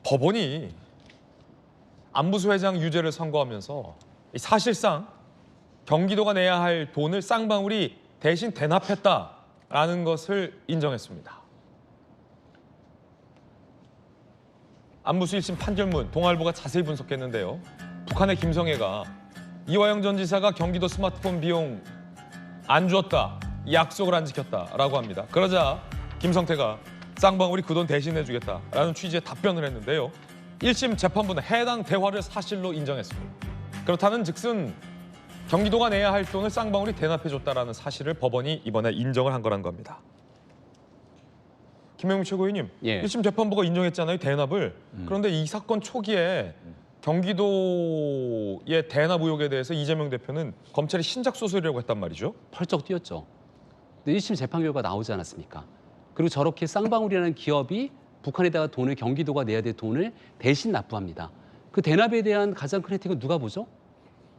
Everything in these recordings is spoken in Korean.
법원이 안부수 회장 유죄를 선고하면서 사실상 경기도가 내야 할 돈을 쌍방울이 대신 대납했다라는 것을 인정했습니다. 안부수 1심 판결문 동아일보가 자세히 분석했는데요. 북한의 김성애가 이화영 전 지사가 경기도 스마트폰 비용 안 줬다, 약속을 안 지켰다라고 합니다. 그러자 김성태가 쌍방울이 그 돈 대신해주겠다라는 취지의 답변을 했는데요. 1심 재판부는 해당 대화를 사실로 인정했습니다. 그렇다는 즉슨 경기도가 내야 할 돈을 쌍방울이 대납해줬다라는 사실을 법원이 이번에 인정을 한 거란 겁니다. 김영민 최고위원님, 예. 1심 재판부가 인정했잖아요, 대납을. 그런데 이 사건 초기에 경기도의 대납 의혹에 대해서 이재명 대표는 검찰이 신작 소설이라고 했단 말이죠. 펄쩍 뛰었죠. 근데 1심 재판 결과 나오지 않았습니까? 그리고 저렇게 쌍방울이라는 기업이 북한에다가 돈을 경기도가 내야 될 돈을 대신 납부합니다. 그 대납에 대한 가장 큰 혜택은 누가 보죠?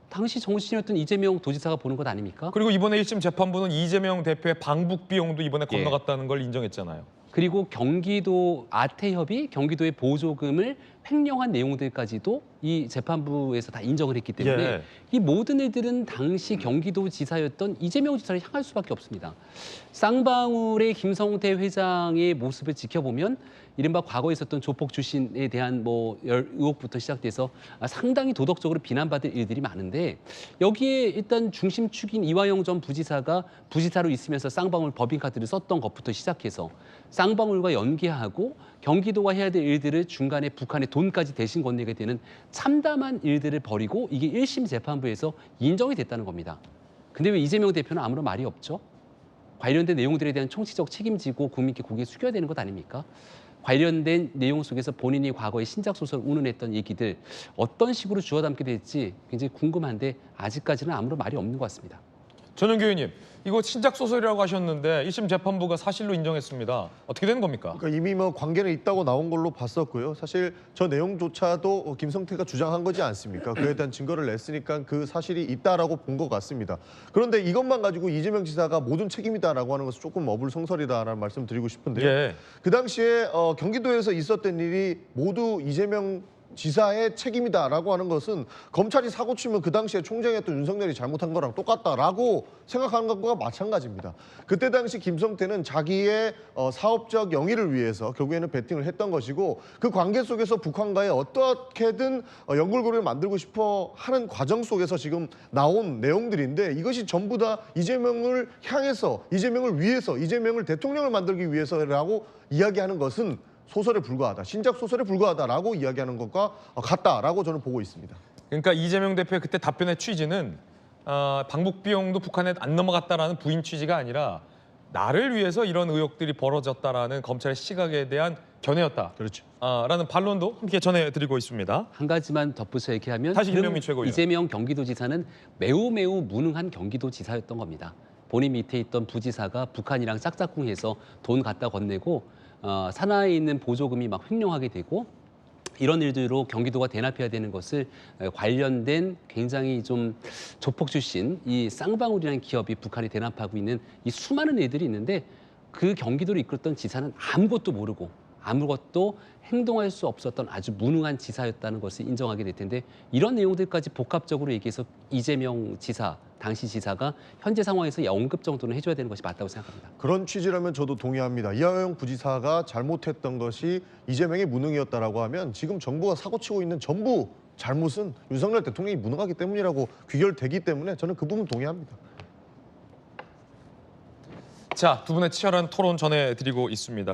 당시 정치인이었던 이재명 도지사가 보는 것 아닙니까? 그리고 이번에 1심 재판부는 이재명 대표의 방북 비용도 이번에 건너갔다는 걸 인정했잖아요. 그리고 경기도 아태협이 경기도의 보조금을 횡령한 내용들까지도 이 재판부에서 다 인정을 했기 때문에 예. 이 모든 일들은 당시 경기도 지사였던 이재명 지사를 향할 수밖에 없습니다. 쌍방울의 김성태 회장의 모습을 지켜보면 이른바 과거에 있었던 조폭 출신에 대한 의혹부터 시작돼서 상당히 도덕적으로 비난받을 일들이 많은데 여기에 일단 중심축인 이화영 전 부지사가 부지사로 있으면서 쌍방울 법인카드를 썼던 것부터 시작해서 쌍방울과 연계하고 경기도가 해야 될 일들을 중간에 북한의 돈까지 대신 건네게 되는 참담한 일들을 벌이고 이게 1심 재판부에서 인정이 됐다는 겁니다. 근데 왜 이재명 대표는 아무런 말이 없죠? 관련된 내용들에 대한 총체적 책임지고 국민께 고개 숙여야 되는 것 아닙니까? 관련된 내용 속에서 본인이 과거에 신작소설 운운했던 얘기들 어떤 식으로 주워 담게 될지 굉장히 궁금한데 아직까지는 아무런 말이 없는 것 같습니다. 전용규 의원님, 이거 신작 소설이라고 하셨는데 1심 재판부가 사실로 인정했습니다. 어떻게 된 겁니까? 그러니까 이미 관계는 있다고 나온 걸로 봤었고요. 사실 저 내용조차도 김성태가 주장한 거지 않습니까? 그에 대한 증거를 냈으니까 그 사실이 있다라고 본 것 같습니다. 그런데 이것만 가지고 이재명 지사가 모든 책임이다라고 하는 것은 조금 어불성설이다라는 말씀 드리고 싶은데요. 예. 그 당시에 경기도에서 있었던 일이 모두 이재명 지사의 책임이다라고 하는 것은 검찰이 사고 치면 그 당시에 총장이었던 윤석열이 잘못한 거랑 똑같다라고 생각하는 것과 마찬가지입니다. 그때 당시 김성태는 자기의 사업적 영위를 위해서 결국에는 베팅을 했던 것이고 그 관계 속에서 북한과의 어떻게든 연결고리를 만들고 싶어 하는 과정 속에서 지금 나온 내용들인데 이것이 전부 다 이재명을 향해서 이재명을 위해서 이재명을 대통령을 만들기 위해서라고 이야기하는 것은 소설에 불과하다, 신작 소설에 불과하다라고 이야기하는 것과 같다라고 저는 보고 있습니다. 그러니까 이재명 대표의 그때 답변의 취지는 방북 비용도 북한에 안 넘어갔다라는 부인 취지가 아니라 나를 위해서 이런 의혹들이 벌어졌다라는 검찰의 시각에 대한 견해였다. 그렇죠. 라는 반론도 함께 전해드리고 있습니다. 한 가지만 덧붙여 얘기하면 다시 그럼 김명민 최고위원. 이재명 경기도지사는 매우 무능한 경기도지사였던 겁니다. 본인 밑에 있던 부지사가 북한이랑 짝짝꿍해서 돈 갖다 건네고 산하에 있는 보조금이 막 횡령하게 되고 이런 일들로 경기도가 대납해야 되는 것을 관련된 굉장히 좀 조폭 출신 이 쌍방울이라는 기업이 북한에 대납하고 있는 이 수많은 일들이 있는데 그 경기도를 이끌었던 지사는 아무것도 모르고 아무것도 행동할 수 없었던 아주 무능한 지사였다는 것을 인정하게 될 텐데 이런 내용들까지 복합적으로 얘기해서 이재명 지사, 당시 지사가 현재 상황에서 언급 정도는 해줘야 되는 것이 맞다고 생각합니다. 그런 취지라면 저도 동의합니다. 이화영 부지사가 잘못했던 것이 이재명의 무능이었다라고 하면 지금 정부가 사고치고 있는 전부 잘못은 윤석열 대통령이 무능하기 때문이라고 귀결되기 때문에 저는 그 부분 동의합니다. 자, 두 분의 치열한 토론 전해드리고 있습니다.